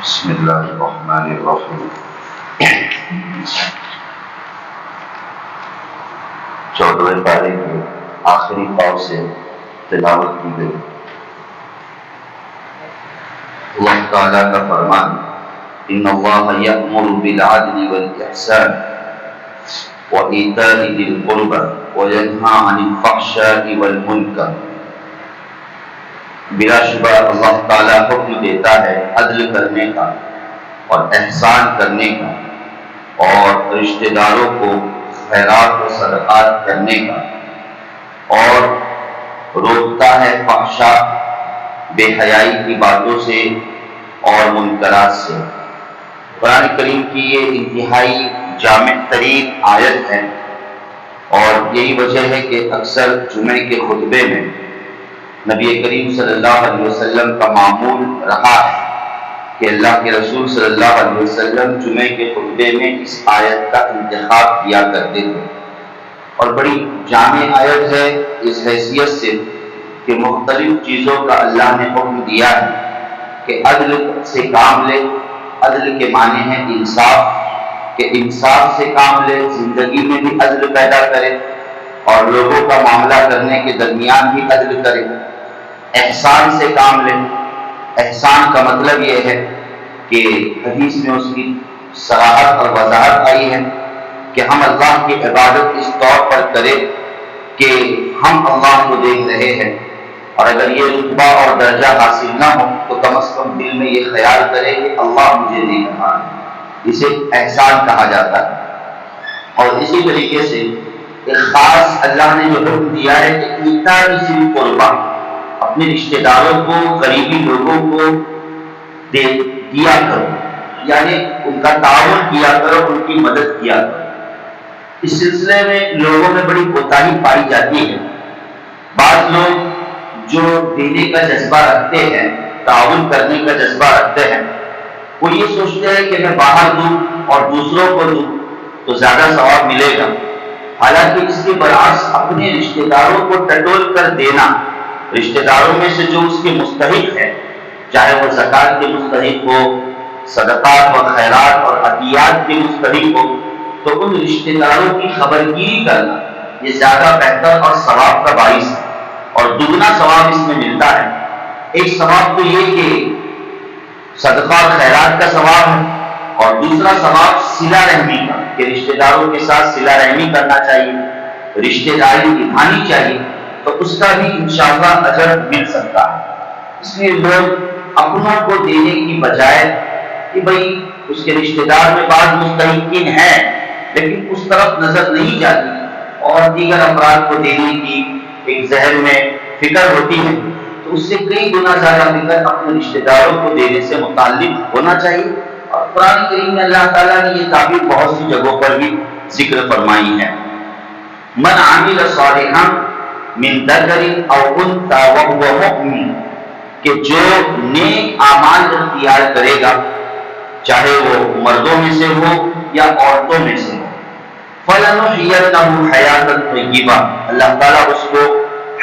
بسم اللہ الرحمن الرحیم۔ 14ویں پارے کے آخری پاؤ سے تلاوت کی گئی۔ اللہ تعالیٰ کا فرمان، ان اللہ یأمر بالعدل والاحسان وایتاء ذی القربى وینہی عن الفحشاء والمنکر۔ بلا شبہ اللہ تعالیٰ حکم دیتا ہے عدل کرنے کا اور احسان کرنے کا اور رشتہ داروں کو خیرات و صدقات کرنے کا، اور روکتا ہے فحشاء بے حیائی کی باتوں سے اور منکرات سے۔ قرآن کریم کی یہ انتہائی جامع ترین آیت ہے، اور یہی وجہ ہے کہ اکثر جمعے کے خطبے میں نبی کریم صلی اللہ علیہ وسلم کا معمول رہا ہے کہ اللہ کے رسول صلی اللہ علیہ وسلم جمعے کے خطبے میں اس آیت کا انتخاب کیا کرتے تھے، اور بڑی جامع آیت ہے اس حیثیت سے کہ مختلف چیزوں کا اللہ نے حکم دیا ہے کہ عدل سے کام لے۔ عدل کے معنی ہے انصاف، کہ انصاف سے کام لے، زندگی میں بھی عدل پیدا کرے اور لوگوں کا معاملہ کرنے کے درمیان بھی عدل کرے۔ احسان سے کام لے۔ احسان کا مطلب یہ ہے کہ حدیث میں اس کی صراحت اور وضاحت آئی ہے کہ ہم اللہ کی عبادت اس طور پر کریں کہ ہم اللہ کو دیکھ رہے ہیں، اور اگر یہ رتبہ اور درجہ حاصل نہ ہو تو کم از کم دل میں یہ خیال کرے کہ اللہ مجھے دیکھ رہا ہے۔ اسے احسان کہا جاتا ہے۔ اور اسی طریقے سے ایک خاص اللہ نے جو حکم دیا ہے کہ ایتاء ذی القربی، اپنے رشتہ داروں کو، قریبی لوگوں کو دیا کرو، یعنی ان کا تعاون کیا کرو، ان کی مدد کیا کرو۔ اس سلسلے میں لوگوں میں بڑی کوتاہی پائی جاتی ہے۔ بعض لوگ جو دینے کا جذبہ رکھتے ہیں، تعاون کرنے کا جذبہ رکھتے ہیں، وہ یہ سوچتے ہیں کہ میں باہر دوں اور دوسروں کو دوں تو زیادہ ثواب ملے گا، حالانکہ اس کے برعکس اپنے رشتہ داروں کو ٹٹول کر دینا، رشتہ داروں میں سے جو اس کے مستحق ہے، چاہے وہ زکوٰۃ کے مستحق ہو، صدقات اور خیرات اور عطیات کے مستحق ہو، تو ان رشتہ داروں کی خبرگیری کرنا یہ زیادہ بہتر اور ثواب کا باعث ہے، اور دگنا ثواب اس میں ملتا ہے۔ ایک ثواب تو یہ کہ صدقہ اور خیرات کا ثواب ہے، اور دوسرا ثواب صلہ رحمی کا، کہ رشتہ داروں کے ساتھ صلہ رحمی کرنا چاہیے، رشتہ داری نبھانی چاہیے، تو اس کا بھی انشاءاللہ اجر مل سکتا ہے۔ اس لیے لوگ اپنوں کو دینے کی بجائے کہ بھئی اس کے رشتہ دار میں بعض مستحقین ہیں لیکن اس طرف نظر نہیں جاتی، اور دیگر افراد کو دینے کی ایک ذہن میں فکر ہوتی ہے، تو اس سے کئی گنا زیادہ فکر اپنے رشتہ داروں کو دینے سے متعلق ہونا چاہیے۔ اور قرآن کریم میں اللہ تعالیٰ نے یہ تعبیر بہت سی جگہوں پر بھی ذکر فرمائی ہے۔ من عمل صالحا من ذکر او انثی وهو مؤمن، کہ جو نیک اعمال اختیار کرے گا، چاہے وہ مردوں میں سے ہو یا عورتوں میں سے ہو، فَلَنُحْيِيَنَّهُ حَيَاةً طَيِّبَةً، اللہ تعالیٰ اس کو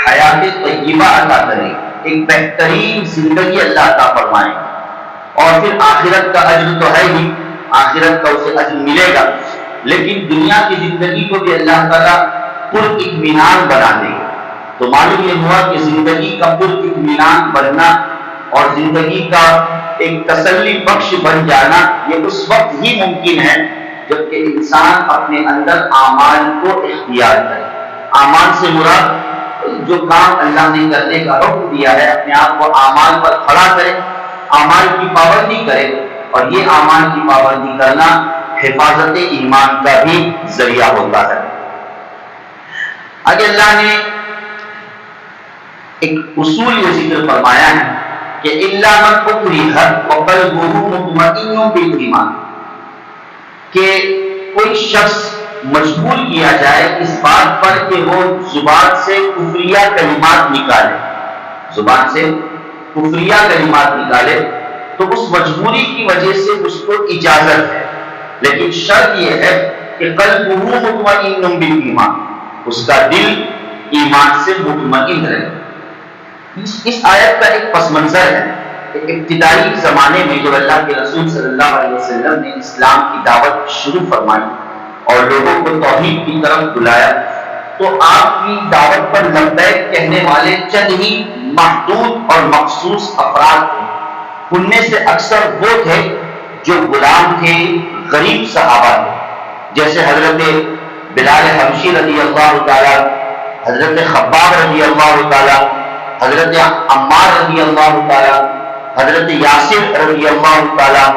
حیات طیبہ عطا کرے، ایک بہترین زندگی اللہ عطا فرمائے، اور پھر آخرت کا اجر تو ہے ہی، آخرت کا اسے اجر ملے گا، لیکن دنیا کی زندگی کو بھی اللہ تعالیٰ پر اطمینان بنا دے گا۔ تو معلوم یہ ہوا کہ زندگی کا پر اطمینان بننا اور زندگی کا ایک تسلی بخش بن جانا یہ اس وقت ہی ممکن ہے جبکہ انسان اپنے اندر اعمال کو اختیار کرے۔ اعمال سے مراد جو کام اللہ نے کرنے کا حکم دیا ہے، اپنے آپ کو اعمال پر کھڑا کرے، اعمال کی پابندی کرے، اور یہ اعمال کی پابندی کرنا حفاظت ایمان کا بھی ذریعہ ہوتا ہے۔ آگے اللہ نے ایک اصول یہ ذکر فرمایا ہے کہ الا من اکرہ وقلبہ مطمئن بالایمان، کہ کوئی شخص مجبور کیا جائے اس بات پر کہ وہ زبان سے کفریہ کلمات نکالے، زبان سے کفریہ کلمات نکالے، تو اس مجبوری کی وجہ سے اس کو اجازت ہے، لیکن شرط یہ ہے کہ قلبہ مطمئن بالایمان، اس کا دل ایمان سے مطمئن رہے۔ اس آیت کا ایک پس منظر ہے ابتدائی زمانے میں جب اللہ کے رسول صلی اللہ علیہ وسلم نے اسلام کی دعوت شروع فرمائی اور لوگوں کو توحید کی طرف بلایا، تو آپ کی دعوت پر لبیک کہنے والے چند ہی محدود اور مخصوص افراد تھے۔ ان میں سے اکثر وہ تھے جو غلام تھے، غریب صحابہ تھے، جیسے حضرت بلال حبشی رضی اللہ تعالیٰ، حضرت خباب رضی اللہ تعالیٰ، حضرت عمار رضی اللہ تعالیٰ، حضرت یاسر رضی اللہ تعالیٰ،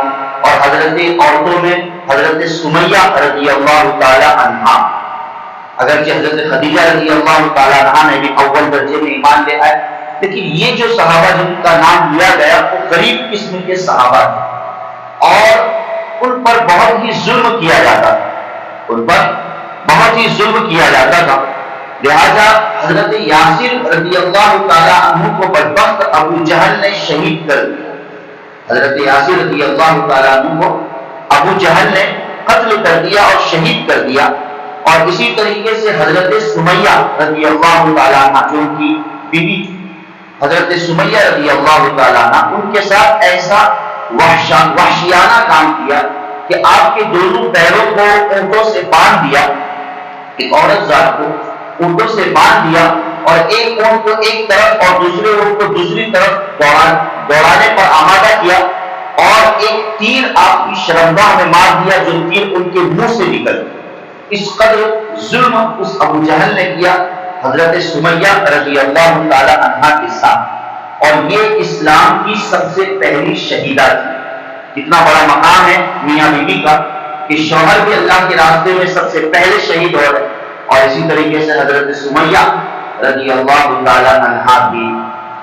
اور حضرت عورتوں میں حضرت سمیہ رضی اللہ تعالیٰ عنہا۔ اگرچہ حضرت خدیجہ رضی اللہ تعالیٰ عنہا نے بھی اول درجے میں ایمان لے آئے، لیکن یہ جو صحابہ جن کا نام لیا گیا وہ غریب قسم کے صحابہ تھے اور ان پر بہت ہی ظلم کیا جاتا تھا، ان پر بہت ہی ظلم کیا جاتا تھا۔ لہذا حضرت یاسر رضی اللہ تعالیٰ عنہ کو بدبخت ابو جہل نے شہید کر دیا۔ حضرت یاسر رضی اللہ تعالیٰ عنہ کو ابو جہل نے قتل کر دیا اور شہید کر دیا، اور اسی طریقے سے حضرت سمیہ رضی اللہ تعالیٰ عنہ جو ان کی بیوی تھی، حضرت سمیہ رضی اللہ تعالیٰ عنہ، ان کے ساتھ ایسا وحشیانہ کام کیا کہ آپ کے دونوں پیروں کو اونٹوں سے باندھ دیا، ایک عورت ذات کو اونٹوں سے باندھ دیا اور ایک اونٹ کو ایک طرف اور دوسرے اونٹ کو دوسری طرف دوڑانے پر آمادہ کیا، اور ایک تیر آپ کی شرمگاہ میں مار دیا جو تیر ان کے منہ سے نکل گیا۔ اس قدر ظلم اس ابو جہل نے کیا حضرت سمیہ رضی اللہ تعالی عنہا کے ساتھ، اور یہ اسلام کی سب سے پہلی شہیدہ تھی۔ کتنا بڑا مقام ہے میاں بیوی کا کہ شوہر بھی اللہ کے راستے میں سب سے پہلے شہید ہو رہے، اور اسی طریقے سے حضرت سمیہ رضی اللہ تعالی عنہا بھی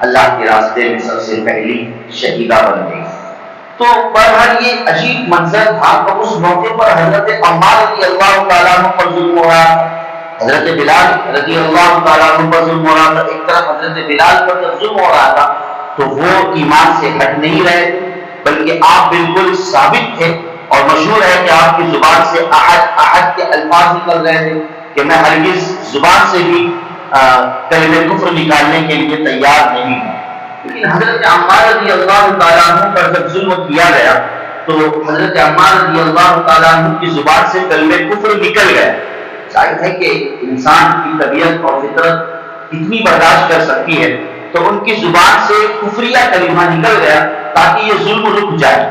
اللہ کے راستے میں سب سے پہلی شہیدہ بن گئی۔ تو بہرحال یہ عجیب منظر تھا، تو اس موقع پر حضرت عمار رضی اللہ تعالیٰ عنہ پر ظلم ہو رہا تھا، حضرت بلال رضی اللہ تعالیٰ عنہ پر ظلم ہو رہا تھا۔ ایک طرف حضرت بلال پر جب ظلم ہو رہا تھا تو وہ ایمان سے ہٹ نہیں رہے، بلکہ آپ بالکل ثابت تھے، اور مشہور ہے کہ آپ کی زبان سے احد احد کے الفاظ نکل رہے تھے کہ میں ہرگز زبان سے بھی کلمہ کفر نکالنے کے لیے تیار نہیں ہوں۔ لیکن حضرت عمار رضی اللہ تعالیٰ عنہ پر جب ظلم کیا گیا تو حضرت عمار رضی اللہ تعالیٰ عنہ کی زبان سے کلمہ کفر نکل گیا۔ ظاہر ہے کہ انسان کی طبیعت اور فطرت اتنی برداشت کر سکتی ہے، تو ان کی زبان سے کفریہ کلمہ نکل گیا تاکہ یہ ظلم رک جائے۔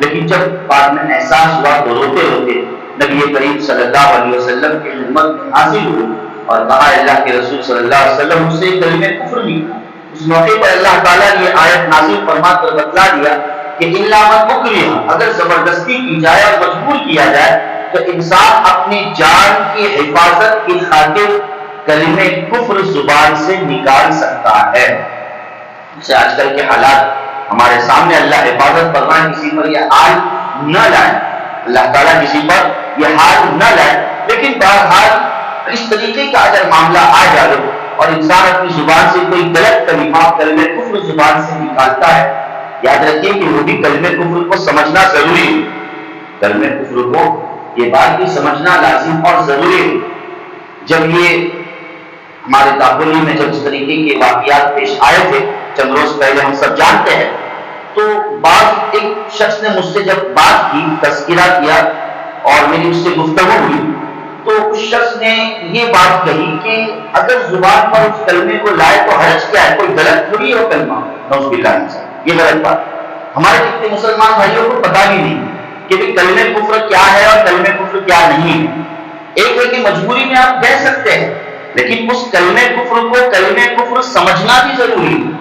لیکن جب بعد میں احساس ہوا تو روتے روتے نبی کریم صلی اللہ علیہ وسلم کی خدمت میں حاضر ہوئے اور کہا اللہ کے رسول صلی اللہ علیہ وسلم سے کلمہ کفر نکلا۔ اس موقع پر اللہ تعالیٰ نے یہ آیت نازل فرما کر بتلا دیا کہ الا من اکرہ، اگر زبردستی کی جائے اور مجبور کیا جائے تو انسان اپنی جان کی حفاظت کی خاطر کلمہ کفر زبان سے نکال سکتا ہے۔ جیسے آج کل کے حالات ہمارے سامنے، اللہ حفاظت فرمائے کسی پر یہ حال نہ لائے، اللہ تعالیٰ کسی پر یہ حال نہ لائے، لیکن بہرحال اس طریقے کا اگر معاملہ آ جائے اور انسان اپنی زبان سے کوئی غلط کلمہ کلمہ کفر زبان سے نکالتا ہے، یاد رکھیے کہ وہ بھی کلمہ کفر کو سمجھنا ضروری ہے، کلمہ کفر کو یہ بات بھی سمجھنا لازم اور ضروری ہے۔ جب یہ ہمارے داخلی میں جب اس طریقے کے واقعات پیش آئے تھے چند روز پہلے، ہم سب جانتے ہیں، تو بعض ایک شخص نے مجھ سے جب بات کی، تذکرہ کیا اور میری اس سے گفتگو ہوئی، تو اس شخص نے یہ بات کہی کہ اگر زبان پر اس کلمے کو لائے تو حرج کیا ہے، کوئی غلط تھوڑی ہے وہ کلمہ، نعوذ باللہ من ذالک، یہ غلط بات۔ ہمارے کتنے مسلمان بھائیوں کو پتہ بھی نہیں کہ کلمہ کفر کیا ہے اور کلمہ کفر کیا نہیں ہے۔ ایک ہے کہ مجبوری میں آپ کہہ سکتے ہیں، لیکن اس کلمہ کفر کو کلمہ کفر سمجھنا بھی ضروری ہے،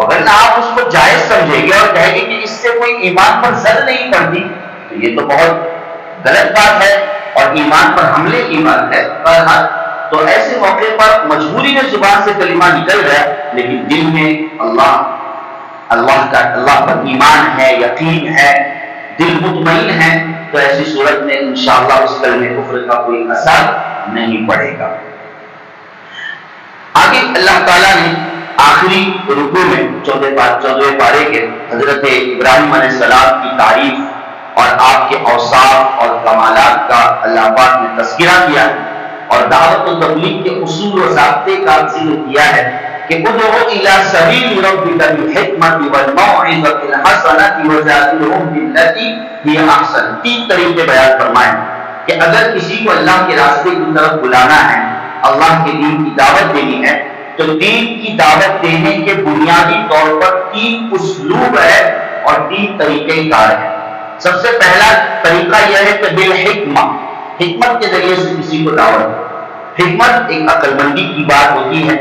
اگر آپ اس کو جائز سمجھیں گے اور کہیں گے کہ اس سے کوئی ایمان پر زد نہیں پڑتی تو یہ تو بہت غلط بات ہے اور ایمان پر حملے کی بات ہے۔ تو ایسے موقع پر مجبوری میں زبان سے کلمہ نکل گیا، لیکن دل میں اللہ پر ایمان ہے، یقین ہے، دل مطمئن ہے، تو ایسی صورت میں انشاءاللہ اس کلمہ کفر کا کوئی اثر نہیں پڑے گا۔ آگے اللہ تعالیٰ نے آخری رکوع میں 14ویں پارے کے حضرت ابراہیم علیہ السلام کی تعریف اور آپ کے اوصاف اور کمالات کا اللہ پاک نے تذکرہ کیا اور دعوت و تبلیغ کے اصول و ضابطے کا ذکر کیا ہے کہ ادعو الی سبیل ربک بالحکمۃ والموعظۃ الحسنۃ وجادلھم باللتی ہی احسن. 3 طریقے بیان فرمائے کہ اگر کسی کو اللہ کے راستے کی طرف بلانا ہے، اللہ کے دین کی دعوت دینی ہے، تو دین کی دعوت دینے کے بنیادی طور پر 3 اسلوب ہے اور 3 طریقے کار ہیں. سب سے پہلا طریقہ یہ ہے کہ بالحکمہ، حکمت کے ذریعے سے کسی کو دعوت دے. حکمت ایک عقل مندی کی بات ہوتی ہے،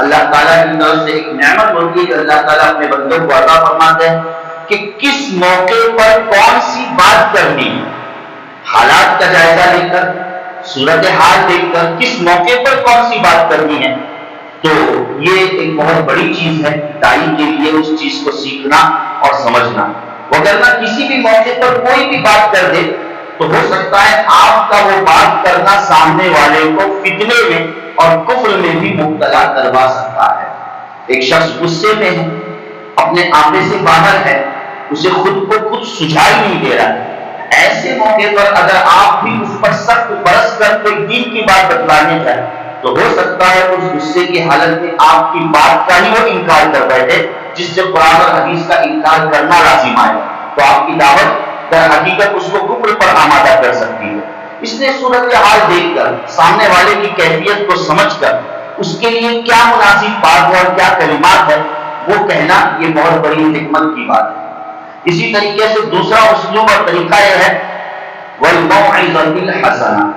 اللہ تعالیٰ کی طرف سے ایک نعمت ہوتی ہے کہ اللہ تعالیٰ اپنے بندوں کو عطا فرماتے ہیں کہ کس موقع پر کون سی بات کرنی ہے. حالات کا جائزہ لے کر، صورتحال دیکھ کر کس موقع پر کون سی بات کرنی ہے. تو یہ ایک بہت بڑی چیز ہے داعی کے لیے، اس چیز کو سیکھنا اور سمجھنا. وگرنہ کسی بھی موقع پر کوئی بھی بات کر دے تو ہو سکتا ہے آپ کا وہ بات کرنا سامنے والے کو فتنے میں اور کفر میں بھی مبتلا کروا سکتا ہے. ایک شخص غصے میں ہے، اپنے آپے سے باہر ہے، اسے خود کو کچھ سجھائی نہیں دے رہا ہے. ایسے موقع پر اگر آپ بھی اس پر سخت برس کر کوئی دین کی بات بتلانے جائیں تو ہو سکتا ہے اس غصے کی حالت میں آپ کی بات کا ہی وہ انکار کر بیٹھے جس سے قرآن اور حدیث کا انکار کرنا لازم آئے. تو آپ کی دعوت در حقیقت اس کو کفر پر آمادہ کر سکتی ہے. اس لیے صورتحال دیکھ کر، سامنے والے کی کیفیت کو سمجھ کر اس کے لیے کیا مناسب بات ہے اور کیا کلمات ہے وہ کہنا، یہ بہت بڑی حکمت کی بات ہے. اسی طریقے سے دوسرا اسلوب اور طریقہ یہ ہے والموعظۃ الحسنہ،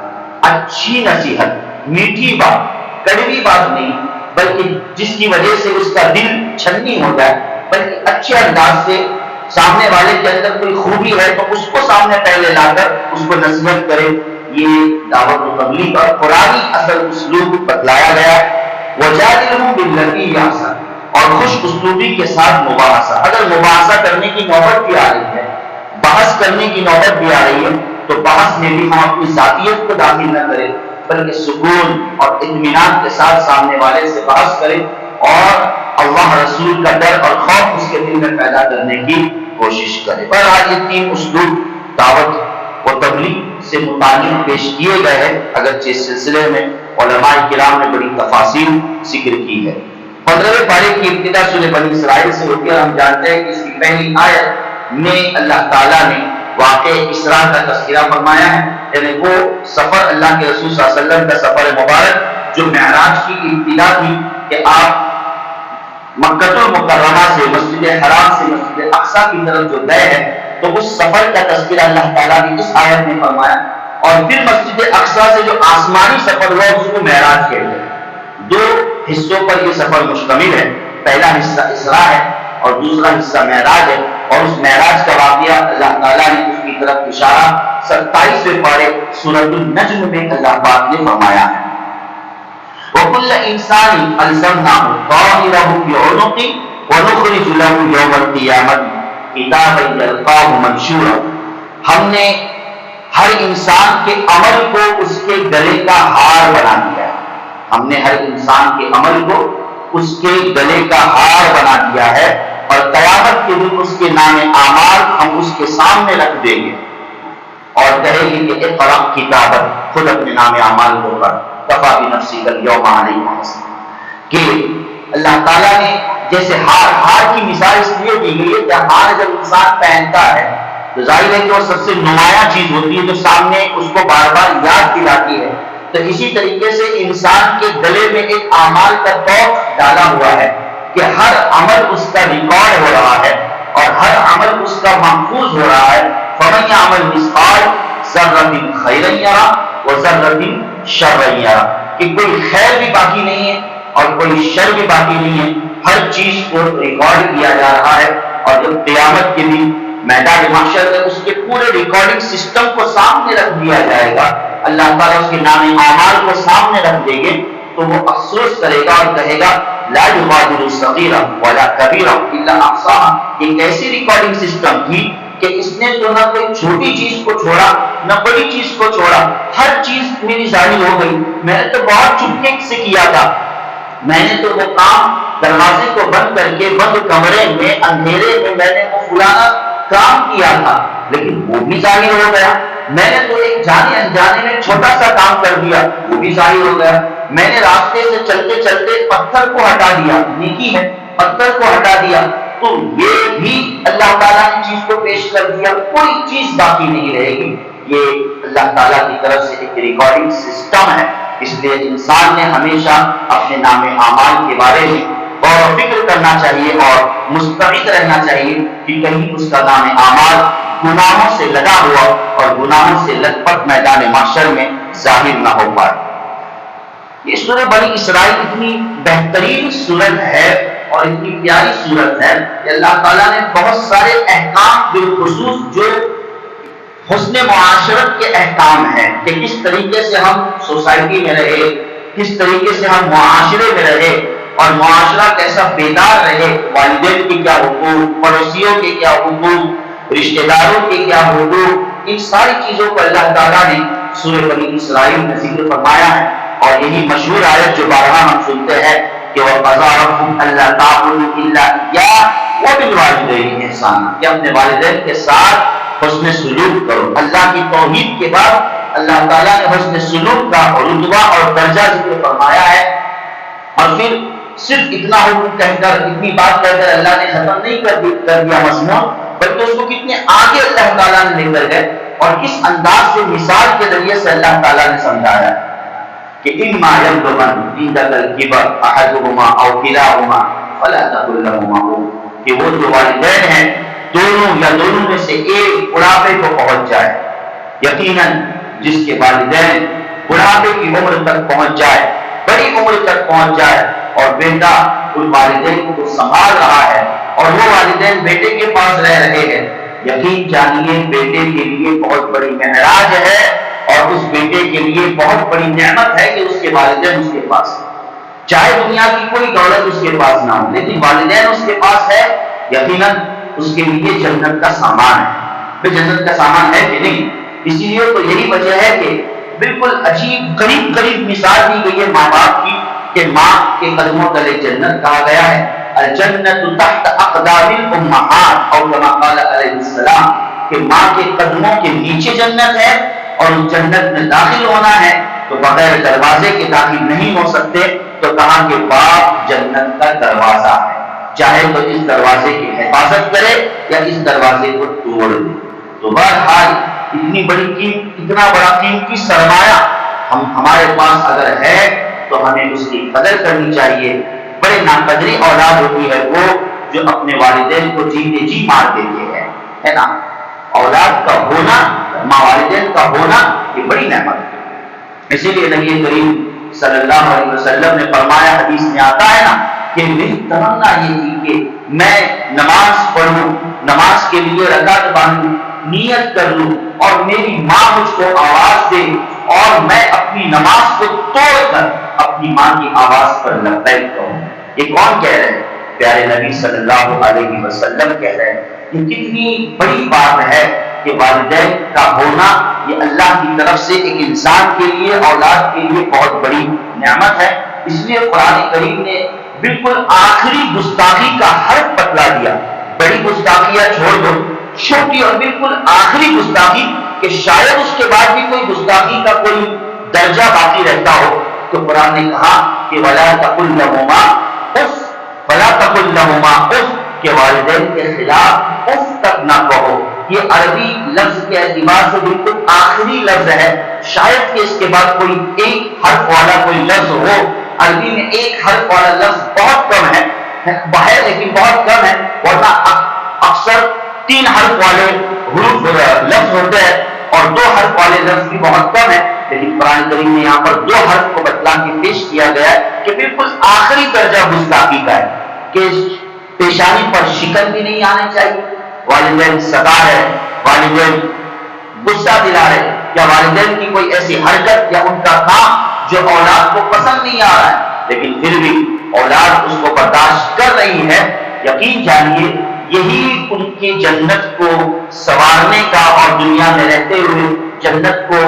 اچھی نصیحت، میٹھی بات، کڑوی بات نہیں، بلکہ جس کی وجہ سے اس کا دل چھنی ہو جائے، بلکہ اچھے انداز سے سامنے والے کے اندر کوئی خوبی ہے تو اس کو سامنے پہلے لا کر اس کو نصیحت کرے. یہ دعوت و تبلیغ کا قرآنی اصل اسلوب بتلایا گیا ہے. وجادلھم باللتی ہی احسن، اور خوش اسلوبی کے ساتھ مباحثہ. اگر مباحثہ کرنے کی نوبت بھی آ رہی ہے، بحث کرنے کی نوبت بھی آ رہی ہے، تو بحث میں بھی ہم اپنی ذاتیت کو داخل نہ کریں بلکہ سکون اور اطمینان کے ساتھ سامنے والے سے بحث کریں اور اللہ رسول کا ڈر اور خوف اس کے دل میں پیدا کرنے کی کوشش کریں. پر آج یہ 3 اسلوب دعوت و تبلیغ سے متعلق پیش کیے گئے ہیں، اگرچہ اس سلسلے میں علماء کرام نے بڑی تفاصیل ذکر کی ہے. 15ویں پارے کی ابتدا سورہ بنی اسرائیل سے ہوتی ہے. ہم جانتے ہیں کہ اس کی پہلی آیت میں اللہ تعالیٰ نے واقع اسراء کا تذکرہ فرمایا ہے، یعنی وہ سفر اللہ کے رسول صلی اللہ علیہ وسلم کا سفر مبارک جو معراج کی ابتدا تھی کہ آپ مکہ المکرمہ سے مسجد حرام سے مسجد اقصیٰ کی طرف جو گئے ہیں، تو اس سفر کا تذکرہ اللہ تعالیٰ نے اس آیت میں فرمایا. اور پھر مسجد اقصیٰ سے جو آسمانی سفر ہوا اس کو معراج کہتے ہیں. 2 حصوں پر یہ سفر مشتمل ہے. پہلا حصہ اسراء ہے اور دوسرا حصہ معراج ہے. اور اس معراج کا واقعہ اللہ تعالیٰ نے اس کی طرف اشارہ 27ویں پارے سورۃ النجم میں اللہ پاک نے فرمایا ہے. وَكُلَّ إِنسَانٍ أَلْزَمْنَاهُ طَائِرَهُ فِي عُنُقِهِ وَنُخْرِجُ لَهُ يَوْمَ الْقِيَامَةِ كِتَابًا يَلْقَاهُ مَنشُورًا. ہم نے ہر انسان کے عمل کو اس کے گلے کا ہار بنا دیا ہے. ہم نے ہر انسان کے عمل کو اس کے گلے کا ہار بنا دیا ہے اور قیامت کے دن اس کے نام اعمال ہم اس کے سامنے رکھ دیں گے اور کہیں گے کہ اقرأ کتابک، خود اپنے نام اعمال کو پڑھ، کفی بنفسک اليوم علیک حسیبا. کہ اللہ تعالیٰ نے جیسے ہار کی مثال اس لیے دی گئی ہے کہ ہار جب انسان پہنتا ہے تو ظاہر ہے کہ وہ سب سے نمایاں چیز ہوتی ہے جو سامنے اس کو بار بار یاد دلاتی ہے. تو اسی طریقے سے انسان کے گلے میں ایک اعمال کا توق ڈالا ہوا ہے کہ ہر عمل اس کا ریکارڈ ہو رہا ہے اور ہر عمل اس کا محفوظ ہو رہا ہے. فَمَنْ يَعْمَلْ مِثْقَالَ ذَرَّةٍ خَيْرًا يَرَهُ وَذَرَّةٍ شَرًّا يَرَهُ. کہ کوئی خیر بھی باقی نہیں ہے اور کوئی شر بھی باقی نہیں ہے. ہر چیز کو ریکارڈ کیا جا رہا ہے اور جب قیامت کے دن میدان محشر میں اس کے پورے ریکارڈنگ سسٹم کو سامنے رکھ دیا جائے گا، اللہ تعالیٰ اس کے نام اعمال کو سامنے رکھ دیں گے تو وہ افسوس کرے گا اور کہے گا لا یغادر صغیرہ ولا کبیرہ الا احصاها. ایک ایسی ریکارڈنگ سسٹم تھی کہ اس نے تو نہ کوئی چھوٹی چیز کو چھوڑا نہ بڑی چیز کو چھوڑا، ہر چیز میری ظاہر ہو گئی. میں نے تو بہت چپکے سے کیا تھا، میں نے تو وہ کام دروازے کو بند کر کے بند کمرے میں اندھیرے میں میں نے وہ فلانا کام کیا تھا، لیکن وہ بھی ظاہر ہو گیا. میں نے تو ایک جانے انجانے میں چھوٹا سا کام کر دیا، وہ بھی ظاہر ہو گیا. میں نے راستے سے چلتے چلتے پتھر کو ہٹا دیا، نیکی ہے، پتھر کو ہٹا دیا، تو یہ بھی اللہ تعالیٰ نے چیز کو پیش کر دیا، کوئی چیز باقی نہیں رہے گی. یہ اللہ تعالیٰ کی طرف سے ایک ریکارڈنگ سسٹم ہے. اس لیے انسان نے ہمیشہ اپنے نام اعمال کے بارے میں غور و فکر کرنا چاہیے اور مستعد رہنا چاہیے کہ کہیں اس کا نام اعمال گناہوں سے لگا ہوا اور گناہوں سے لت پت میدان محشر میں ظاہر نہ ہو پائے. یہ سورہ بنی اسرائیل اتنی بہترین سورت ہے اور اتنی پیاری سورت ہے کہ اللہ تعالیٰ نے بہت سارے احکام بالخصوص جو حسن معاشرت کے احکام ہیں کہ کس طریقے سے ہم سوسائٹی میں رہے، کس طریقے سے ہم معاشرے میں رہے اور معاشرہ کیسا بیدار رہے، والدین کے کیا حقوق، پڑوسیوں کے کیا حقوق، رشتہ داروں کے کیا حقوق، ان ساری چیزوں کو اللہ تعالیٰ نے سورہ بنی اسرائیل میں ذکر فرمایا ہے. اور یہی مشہور آیت جو بارہا ہم سنتے ہیں کہ وَقَضَىٰ رَبُّكَ أَلَّا تَعْبُدُوا إِلَّا إِيَّاهُ وَبِالْوَالِدَيْنِ إِحْسَانًا، کہ اپنے والدین کے ساتھ حسن سلوک کرو. اللہ کی توحید کے بعد اللہ تعالیٰ نے حسن سلوک کا رتبہ اور درجہ ذکر فرمایا ہے. اور پھر صرف اتنا حکم کہہ کر، اتنی بات کہہ کر اللہ نے ختم نہیں کر دیا مضمون، بلکہ اس کو کتنے آگے اللہ تعالیٰ نے لے کر گئے اور کس انداز سے مثال کے ذریعے سے اللہ تعالیٰ نے سمجھایا کہ اِمَّا يَبْلُغَنَّ عِندَكَ الْكِبَرَ أَحَدُهُمَا أَوْ كِلَاهُمَا فَلَا تَقُل لَّهُمَا، کہ وہ جو والدین ہیں دونوں یا دونوں میں سے ایک بڑھاپے کو پہنچ جائے، یقیناً جس کے والدین بڑھاپے کی عمر تک پہنچ جائے، بڑی عمر تک پہنچ جائے اور بیٹا ان والدین کو سنبھال رہا ہے اور وہ والدین بیٹے کے پاس رہ رہے ہیں، یقین جانیے بیٹے کے لیے بہت بڑی معراج ہے اور اس بیٹے کے لیے بہت بڑی نعمت ہے کہ اس کے والدین اس کے پاس ہیں. چاہے دنیا کی کوئی دولت اس کے پاس نہ ہو، لیکن والدین اس کے پاس ہے، یقیناً اس کے لیے جنت کا سامان ہے. پھر جنت کا سامان ہے کہ نہیں؟ اسی لیے تو یہی وجہ ہے کہ بالکل عجیب قریب قریب مثال دی گئی ہے ماں باپ کی کہ ماں کے قدموں تلے جنت کہا گیا ہے. الجنت تحت اقدام الامہات، اور کما قال علیہ السلام کہ ماں کے قدموں کے نیچے جنت ہے اور جنت میں داخل ہونا ہے تو بغیر دروازے کے داخل نہیں ہو سکتے. تو کہا کہ باپ جنت کا دروازہ ہے، چاہے تو اس دروازے کی حفاظت کرے یا اس دروازے کو توڑ دے. تو بہرحال اتنا بڑا قیمتی سرمایہ ہمارے پاس اگر ہے تو ہمیں اس کی قدر کرنی چاہیے. بڑے ناقدری اولاد ہوتی ہے وہ جو اپنے والدین کو جیتے جی مار دیتے ہیں، ہے نا. اولاد کا ہونا، ماں والدین کا ہونا یہ بڑی نعمت ہے. اسی لیے نبی کریم صلی اللہ علیہ وسلم نے فرمایا، حدیث میں آتا ہے نا کہ میری تمنا یہ تھی کہ میں نماز پڑھوں، نماز کے لیے رکعت باندھوں، نیت کر لوں اور میری ماں مجھ کو آواز دے اور میں اپنی نماز کو توڑ کر اپنی ماں کی آواز پر لبیک کہوں. یہ کون کہہ رہے ہیں؟ پیارے نبی صلی اللہ علیہ وسلم کہہ رہے ہیں. یہ کتنی بڑی بات ہے کہ والدین کا ہونا یہ اللہ کی طرف سے ایک انسان کے لیے، اولاد کے لیے بہت بڑی نعمت ہے. اس لیے قرآن کریم نے بالکل آخری گستاخی کا حرف بتلا دیا. بڑی گستاخیاں چھوڑ دو، چھوٹی اور بالکل آخری گستاخی کہ شاید اس کے بعد بھی کوئی گستاخی کا کوئی درجہ باقی رہتا ہو تو قرآن نے کہا کہ وَلَا تَقُلْ لَهُمَا اُف، وَلَا تَقُلْ لَهُمَا اُف، کہ والدین کے خلاف اف تک نہ کہو. یہ عربی لفظ کے اعتبار سے بالکل آخری لفظ ہے. شاید کہ اس کے بعد کوئی ایک حرف والا کوئی لفظ ہو. عربی میں ایک حرف والا لفظ بہت کم ہے، لیکن بہت کم ہے، ورنہ اکثر 3 حرف والے حروف لفظ ہوتے ہیں اور 2 حرف والے لفظ بھی بہت کم ہے. لیکن قرآن کریم نے یہاں پر 2 حرف کو بتلا کے پیش کیا گیا ہے کہ بالکل آخری درجہ گستاخی کا ہے کہ پیشانی پر شکن بھی نہیں آنی چاہیے. والدین ستا ہے، والدین غصہ دلا رہے یا والدین کی کوئی ایسی حرکت یا ان کا کام جو اولاد کو پسند نہیں آ رہا ہے لیکن پھر بھی اولاد اس کو برداشت کر رہی ہے، یقین جانیے یہی ان کی جنت کو سنوارنے کا اور دنیا میں رہتے ہوئے جنت کو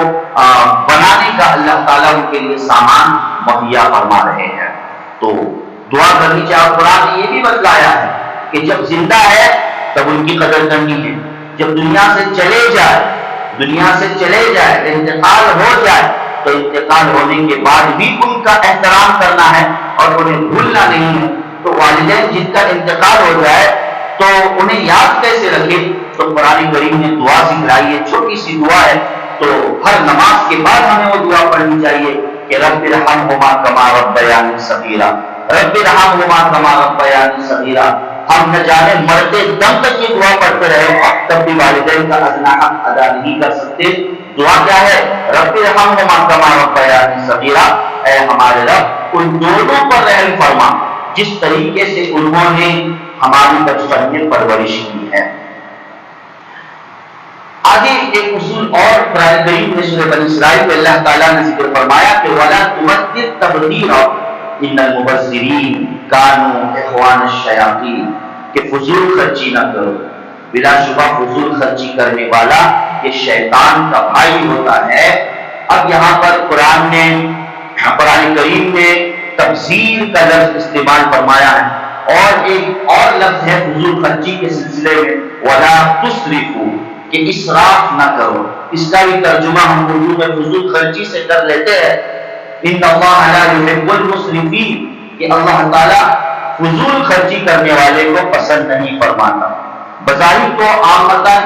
بنانے کا اللہ تعالیٰ ان کے لیے سامان مہیا فرما رہے ہیں. تو دعا کرنی چاہیے. قرآن نے یہ بھی بتلایا ہے کہ جب زندہ ہے تب ان کی قدر کرنی ہے جب دنیا سے چلے جائے انتقال ہو جائے تو انتقال ہونے کے بعد بھی ان کا احترام کرنا ہے اور انہیں بھولنا نہیں ہے۔ تو والدین جن کا انتقال ہو جائے تو انہیں یاد کیسے رکھے؟ تو قرآن کریم نے دعا سکھلائی ہے، چھوٹی سی دعا ہے، تو ہر نماز کے بعد ہمیں وہ دعا پڑھنی چاہیے کہ رب ارحمہما کما ربیانی صغیرا، رب ارحمہما کما ربیانی صغیرا۔ ہم نہ جانے مرتے دم تک یہ دعا پڑھتے رہے تب بھی والدین کا ادنا حق ادا نہیں کر سکتے۔ دعا کیا ہے؟ رب ارحمہما کما ربیانی صغیرا، اے ہمارے رب ان دونوں پر رحم فرما جس طریقے سے انہوں نے ہماری بچپن میں پرورش کی ہے۔ آگے ایک اصول اور قرآن کریم میں سورہ بنی اسرائیل میں اللہ تعالیٰ نے ذکر فرمایا کہ وَلَا تُبَذِّرْ تَبْذِيرًا إِنَّ الْمُبَذِّرِينَ كَانُوا إِخْوَانَ الشَّيَاطِينَ، کہ فضول خرچی نہ کرو، بلا شبہ فضول خرچی کرنے والا یہ شیطان کا بھائی ہوتا ہے۔ اب یہاں پر قرآن کریم نے تبذیر کا لفظ استعمال فرمایا ہے، اور ایک اور لفظ ہے فضول خرچی کے سلسلے میں وَلَا تُسْرِفُوا، کہ اسراف نہ کرو۔ اس کا بھی ترجمہ ہم اردو میں فضول خرچی سے کر لیتے ہیں، ان اللہ لا یحب المسرفین، کہ اللہ تعالیٰ فضول خرچی کرنے والے کو پسند نہیں فرماتا۔ بظاہر تو عامتاً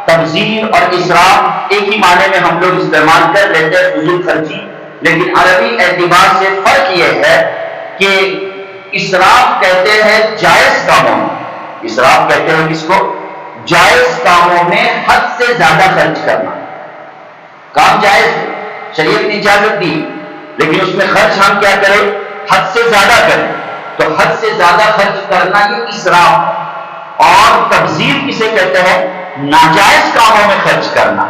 تبذیر اور اسراف ایک ہی معنی میں ہم لوگ استعمال کر لیتے ہیں، فضول خرچی، لیکن عربی اعتبار سے فرق یہ ہے کہ اسراف کہتے ہیں جائز کاموں میں، اسراف کہتے ہیں کس کو؟ جائز کاموں میں حد سے زیادہ خرچ کرنا۔ کام جائز ہے، شریعت نے اجازت دی، لیکن اس میں خرچ ہم کیا کریں؟ حد سے زیادہ کریں، تو حد سے زیادہ خرچ کرنا یہ اسراف ہے۔ اور تبذیر کسے کہتے ہیں؟ ناجائز کاموں میں خرچ کرنا،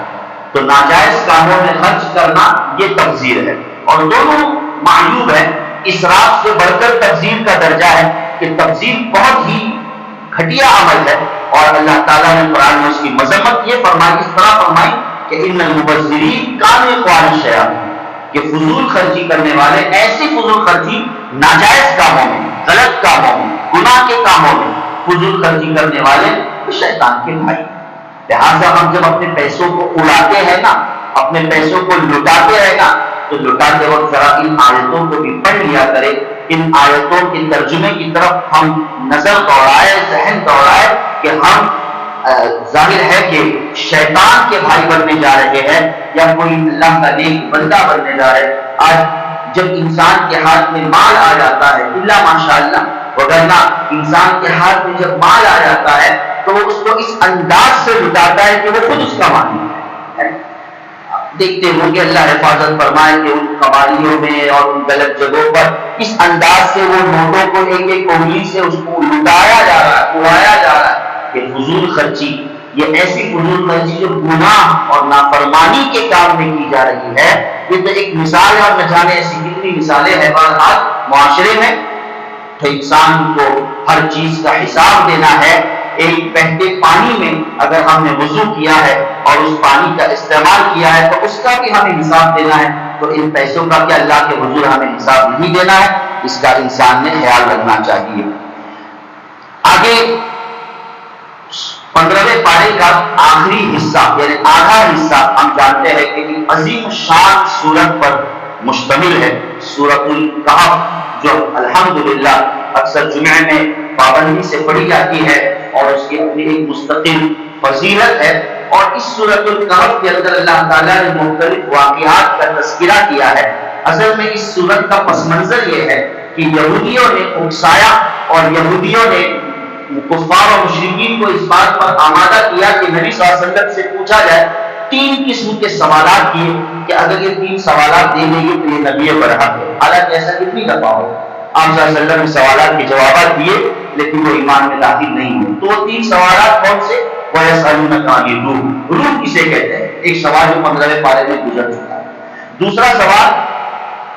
تو ناجائز کاموں میں خرچ کرنا یہ تبذیر ہے، اور دونوں معیوب ہیں۔ اسراف سے بڑھ کر تبذیر کا درجہ ہے کہ تبذیر بہت ہی گھٹیا عمل ہے، اور اللہ تعالیٰ نے قرآن میں اس کی مذمت یہ فرمائی، اس طرح فرمائی کہ ان المبذرین کانوا اخوان الشیاطین، کہ فضول خرچی کرنے والے ایسی فضول خرچی ناجائز کاموں میں، غلط کاموں میں، گناہ کے کاموں میں فضول خرچی کرنے والے شیطان کے بھائی۔ لہٰذا ہم جب اپنے پیسوں کو اڑاتے ہیں نا، اپنے پیسوں کو لٹاتے ہیں نا، تو لٹاتے وقت ذرا ان آیتوں کو بھی پڑھ لیا کرے، ان آیتوں کے ترجمے کی طرف ہم نظر دوڑائے، ذہن دوڑائے کہ ہم ظاہر ہے کہ شیطان کے بھائی بننے جا رہے ہیں یا کوئی اللہ کا نیک بندہ بننے جا رہے ہیں۔ آج جب انسان کے ہاتھ میں مال آ جاتا ہے، اللہ ماشاءاللہ، وگرنہ انسان کے ہاتھ میں جب مال آ جاتا ہے تو وہ اس کو اس انداز سے لٹاتا ہے کہ وہ خود اس کا مالک ہے۔ دیکھتے ہوں کہ اللہ حفاظت فرمائے کہ ان قبائلیوں میں اور ان غلط جگہوں پر اس انداز سے وہ نوٹوں کو ایک ایک انگلی سے اس کو لٹایا جا رہا ہے، اڑایا جا رہا ہے۔ کہ فضول خرچی، یہ ایسی فضول خرچی جو گناہ اور نافرمانی کے کام میں کی جا رہی ہے، یہ تو ایک مثال ہے، اور نہ جانے ایسی کتنی مثالیں ہیں بہرحال معاشرے میں۔ تو انسان کو ہر چیز کا حساب دینا ہے۔ ایک بہتے پانی میں اگر ہم نے وضو کیا ہے اور اس پانی کا استعمال کیا ہے تو اس کا بھی ہمیں حساب دینا ہے، تو ان پیسوں کا کیا اللہ کے حضور ہمیں حساب نہیں دینا ہے؟ اس کا انسان نے خیال رکھنا چاہیے۔ آگے 15ویں پارے کا آخری حصہ یعنی آدھا حصہ ہم جانتے ہیں کہ عظیم شان سورت پر مشتمل ہے، سورۃ الکہف، جو الحمدللہ اکثر جمعے میں پابندی سے پڑھی جاتی ہے اور اس کی اپنی ایک مستقل فضیلت ہے۔ اور اس سورۃ الکہف کے اندر اللہ تعالیٰ نے مختلف واقعات کا تذکرہ کیا ہے۔ اصل میں اس سورت کا پس منظر یہ ہے کہ یہودیوں نے اکسایا اور یہودیوں نے کفار اور مشرکین کو اس بات پر آمادہ کیا کہ نبی صلی اللہ علیہ وسلم سے پوچھا جائے، 3 قسم کے سوالات کیے کہ اگر یہ 3 سوالات دیں گے تو یہ نبی برحق ہے۔ حالانکہ ایسا کتنی دفعہ ہو آپ صلی اللہ علیہ وسلم نے سوالات کے جوابات دیے لیکن وہ ایمان میں داخل نہیں ہوئے۔ تو وہ 3 سوالات کون سے؟ وَيَسْأَلُونَكَ عَنِ الرُّوحِ، روح کسے کہتے ہیں؟ ایک سوال جو 15ویں پارے میں گزر چکا ہے۔ دوسرا سوال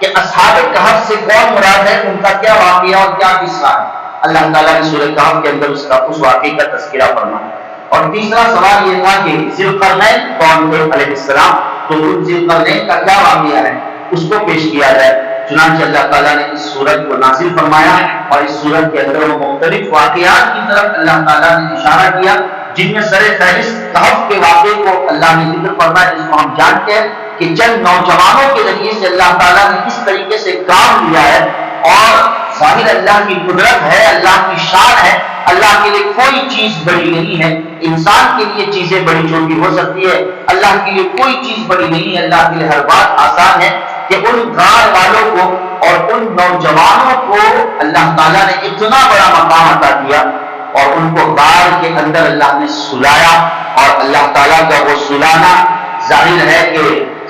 کہ اصحاب کہف سے کون مراد ہے، ان کا کیا واقعہ اور کیا قصہ ہے؟ اللہ تعالیٰ نے سورہ کہف کے اندر اس واقعے کا تذکرہ فرمایا۔ اور تیسرا سوال یہ تھا کہ ذی القرنین کون تھے علیہ السلام، تو ذی القرنین کا کیا واقعہ ہے اس کو پیش کیا جائے۔ چنانچہ اللہ تعالیٰ نے اس سورت کو نازل فرمایا اور اس سورت کے اندر وہ مختلف واقعات کی طرف اللہ تعالیٰ نے اشارہ کیا جن میں سر فہرست کہف کے واقعے کو اللہ نے ذکر فرمایا، جس کو ہم جانتے ہیں کہ چند نوجوانوں کے ذریعے سے اللہ تعالیٰ نے کس طریقے سے کام لیا ہے، اور ظاہر اللہ کی قدرت ہے، اللہ کی شان ہے، اللہ کے لیے کوئی چیز بڑی نہیں ہے۔ انسان کے لیے چیزیں بڑی چھوٹی ہو سکتی ہے، اللہ کے لیے کوئی چیز بڑی نہیں ہے، اللہ کے لیے ہر بات آسان ہے۔ کہ ان غار والوں کو اور ان نوجوانوں کو اللہ تعالیٰ نے اتنا بڑا مقام عطا کیا، اور ان کو غار کے اندر اللہ نے سلایا، اور اللہ تعالیٰ کا وہ سلانا ظاہر ہے کہ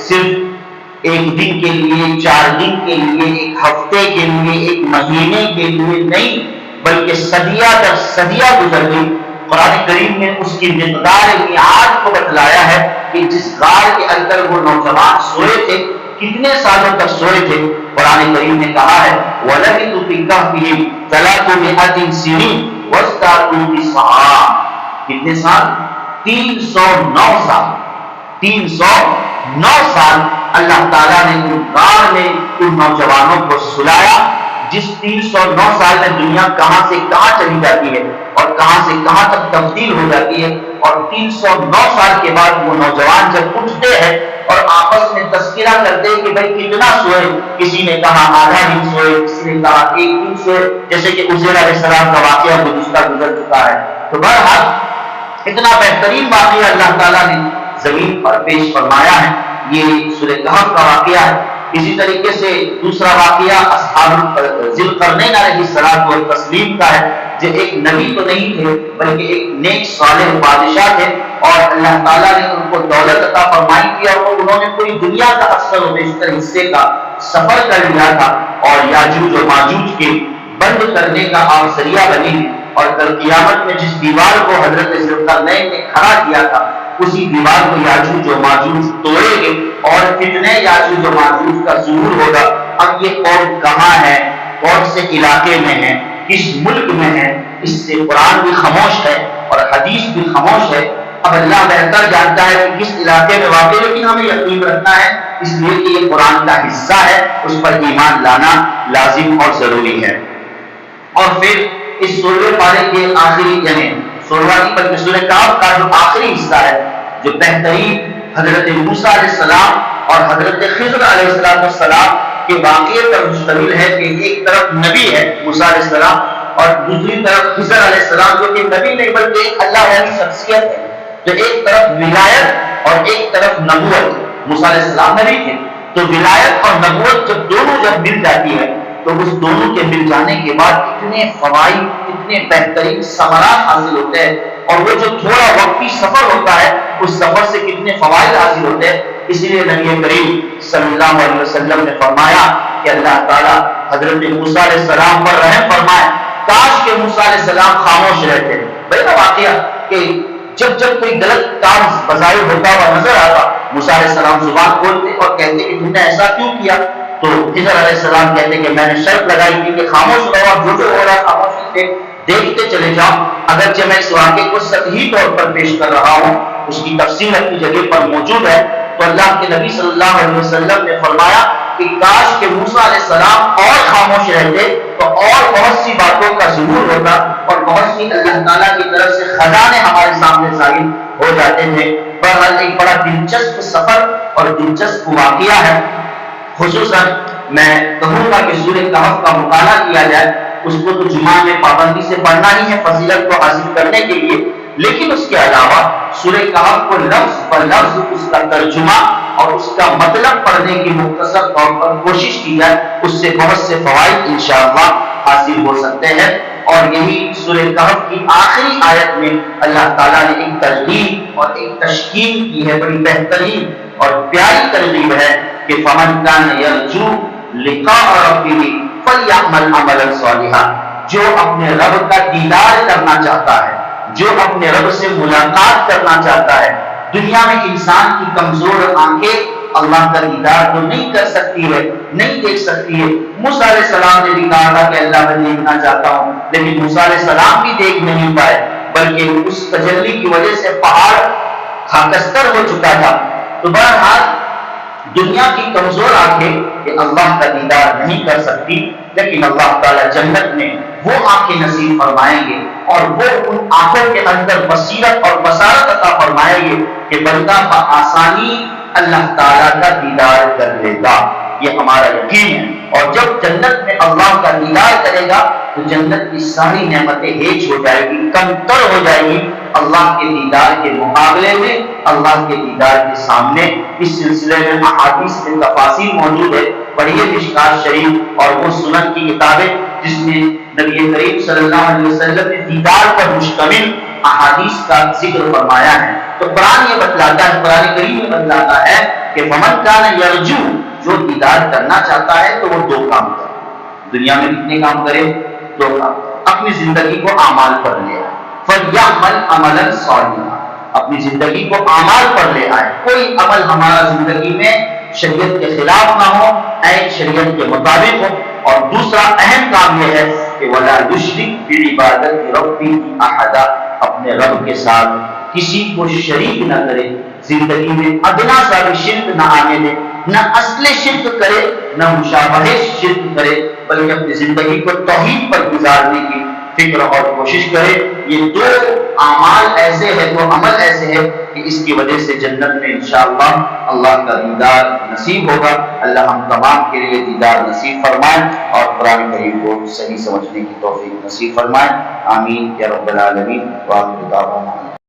صرف ایک دن کے لیے، 4 دن کے لیے، ایک ہفتے کے لیے، ایک مہینے کے لیے نہیں، بلکہ صدیہ در صدیہ گزر گئی۔ قرآن کریم نے اس کی مقدار میعاد کو بتلایا ہے کہ جس غار کے اندر وہ نوجوان سوئے تھے، کتنے سالوں تک سوئے تھے۔ قرآن کریم نے کہا ہے وَلَبِثُوا فِي كَهْفِهِمْ 300 سِنِينَ وَازْدَادُوا تِسْعًا۔ کتنے سال؟ 309 سال۔ 309 سال اللہ تعالیٰ نے ان غار میں ان نوجوانوں کو سلایا، جس 309 سال میں دنیا کہاں سے کہاں چلی جاتی ہے اور کہاں سے کہاں تک تبدیل ہو جاتی ہے، اور 309 سال کے بعد وہ نوجوان جب اٹھتے ہیں اور آپس میں تذکرہ کرتے ہیں کہ بھائی کتنا سوئے، کسی نے کہا آدھا دن سوئے، کسی نے کہا 1 دن سوئے، جیسے کہ عزیر علیہ السلام کا واقعہ گزر چکا ہے۔ تو بہرحال اتنا بہترین واقعہ اللہ تعالیٰ نے زمین پر پیش فرمایا ہے، یہ سورہ کہف کا واقعہ ہے۔ اسی طریقے سے دوسرا واقعہ اصحاب ذی القرنین علیہ السلام والتسلیم کا ہے، جو ایک نبی تو نہیں تھے بلکہ ایک نیک صالح بادشاہ تھے، اور اللہ تعالیٰ نے ان کو دولت عطا فرمائی کیا، اور انہوں نے پوری دنیا کا اکثر و بیشتر حصے کا سفر کر لیا تھا، اور یاجوج و ماجوج کے بند کرنے کا آپ ذریعہ بنے، اور کل قیامت میں جس دیوار کو حضرت ذی القرنین نے کھڑا کیا تھا، اسی دیوار کو یاجوج و ماجوج توڑیں گے، اور فتنے یاجوج و ماجوج کا ظہور ہوگا۔ اب یہ قوم کہاں ہے، کون سے علاقے میں ہے، کس ملک میں ہے، اس سے قرآن بھی خاموش ہے اور حدیث بھی خاموش ہے۔ اب اللہ بہتر جانتا ہے کہ کس علاقے میں واقع ہے، لیکن ہمیں یقین رکھنا ہے، اس لیے کہ یہ قرآن کا حصہ ہے، اس پر ایمان لانا لازم اور ضروری ہے۔ اور پھر اس سورہ پارے کے آخری، یعنی سورہ کی بلکہ سورہ کہف کا جو آخری حصہ ہے، جو بہترین حضرت موسیٰ علیہ السلام اور حضرت خضر علیہ السلام کے واقعے پر مشتمل ہے، کہ ایک طرف نبی ہے موسیٰ علیہ السلام، اور دوسری طرف خضر علیہ السلام جو کہ نبی نہیں بلکہ ایک اللہ والی شخصیت ہے۔ تو ایک طرف ولایت اور ایک طرف نبوت۔ موسیٰ علیہ السلام نبی تھے، تو ولایت اور نبوت جب مل جاتی ہے، تو اس دونوں کے مل جانے کے بعد اتنے فوائد، اتنے بہترین ثمرات حاصل ہوتے ہیں، اور وہ جو تھوڑا وقتی سفر ہوتا ہے، اس سفر سے کتنے فوائد حاصل ہوتے ہیں۔ اس لیے نبی کریم صلی اللہ علیہ وسلم نے فرمایا کہ اللہ تعالیٰ حضرت موسیٰ علیہ السلام پر رحم فرمائے، کاش کہ موسیٰ علیہ السلام خاموش رہتے۔ بڑا واقعہ کہ جب کوئی غلط کام بظاہر ہوتا ہوا نظر آتا، موسیٰ علیہ السلام زبان کھولتے اور کہتے کہ تم نے ایسا کیوں کیا؟ تو خضر علیہ السلام کہتے کہ میں نے شرط لگائی تھی کہ خاموش رہو، جو ہو رہا ہے خاموشی سے دیکھتے چلے جاؤ، اگرچہ میں اس واقعے کو سطحی طور پر پیش کر رہا ہوں، اس کی تفصیل اپنی جگہ پر موجود ہے۔ تو اللہ کے نبی صلی اللہ علیہ وسلم نے فرمایا کہ کاش کہ موسیٰ علیہ السلام اور خاموش رہتے تو اور بہت سی باتوں کا ظہور ہوتا، اور بہت سی اللہ تعالیٰ کی طرف سے خزانے ہمارے سامنے ظاہر ہو جاتے تھے۔ بہرحال ایک بڑا دلچسپ سفر اور دلچسپ واقعہ ہے۔ خصوصاً میں کہوں گا کہ سورہ کہف کا مطالعہ کیا جائے، اس کو تو جمعہ میں پابندی سے پڑھنا ہی ہے فضیلت کو حاصل کرنے کے لیے، لیکن اس کے علاوہ سورہ کہف کو لفظ پر لفظ اس کا ترجمہ اور اس کا مطلب پڑھنے کی مختصر طور پر کوشش کی جائے، اس سے بہت سے فوائد انشاءاللہ حاصل ہو سکتے ہیں۔ اور یہی سورہ کہف کی آخری آیت میں اللہ تعالیٰ نے ایک ترغیب اور ایک تشکیل کی ہے، بڑی بہترین اور پیاری ترغیب ہے کہ فَمَنْ كَانَ يَرْجُو لِقَاءَ رَبِّهِ فَلْيَعْمَلْ عَمَلًا صَالِحًا، جو اپنے رب کا دیدار کرنا چاہتا ہے، جو اپنے رب سے ملاقات کرنا چاہتا ہے۔ دنیا میں انسان کی کمزور آنکھیں اللہ کا دیدار تو نہیں کر سکتی ہے، نہیں دیکھ سکتی ہے۔ موسیٰ علیہ السلام نے بھی کہا تھا کہ اللہ میں دیکھنا چاہتا ہوں، لیکن موسیٰ علیہ السلام بھی دیکھ نہیں پائے، بلکہ اس تجلی کی وجہ سے پہاڑ خاکستر ہو چکا تھا۔ تو بہرحال دنیا کی کمزور آنکھیں کہ اللہ کا دیدار نہیں کر سکتی، لیکن اللہ تعالیٰ جنت میں وہ آنکھیں نصیب فرمائیں گے، اور وہ ان آنکھوں کے اندر بصیرت اور بصارت عطا فرمائیں گے کہ بندہ بآسانی اللہ تعالیٰ کا دیدار کر لے گا۔ یہ ہمارا یقین ہے۔ اور جب جنت میں اللہ کا دیدار کرے گا تو جنت کی ساری نعمتیں ہیج ہو جائے گی، کمتر ہو جائے گی اللہ کے دیدار کے مقابلے میں، اللہ کے دیدار کے سامنے۔ اس سلسلے میں احادیث میں تفاصیل موجود ہے، پڑھیے مشکوٰۃ شریف اور وہ سنن کی کتابیں جس میں نبی کریم صلی اللہ علیہ وسلم نے دیدار پر مشتمل احادیث کا ذکر فرمایا ہے۔ تو قرآن یہ بتلاتا ہے، قرآن کریم یہ بتلاتا ہے کہ فمن کان یرجو، جو دیدار کرنا چاہتا ہے تو وہ دو کام کرے۔ دنیا میں کتنے کام کرے؟ دو کام۔ اپنی زندگی کو اعمال پر لے آئے، فلیعمل عملا صالحا، اپنی زندگی کو اعمال پر لے آئے۔ کوئی عمل ہمارا زندگی میں شریعت کے خلاف نہ ہو، عین شریعت کے مطابق ہو۔ اور دوسرا اہم کام یہ ہے کہ ولا یشرک بعبادت ربہ احدا، اپنے رب کے ساتھ کسی کو شریک نہ کرے، زندگی میں ادنا سا بھی شرک نہ آنے دے، نہ اصل شرک کرے نہ مشابہ شرک کرے، بلکہ اپنی زندگی کو توحید پر گزارنے کی فکر اور کوشش کرے۔ یہ دو اعمال ایسے ہیں، دو عمل ایسے ہیں کہ اس کی وجہ سے جنت میں انشاءاللہ اللہ کا دیدار نصیب ہوگا۔ اللہ ہم تمام کے لیے دیدار نصیب فرمائے اور قرآن کریم کو صحیح سمجھنے کی توفیق نصیب فرمائے۔ آمین یا رب العالمین۔ وآخر دعوانا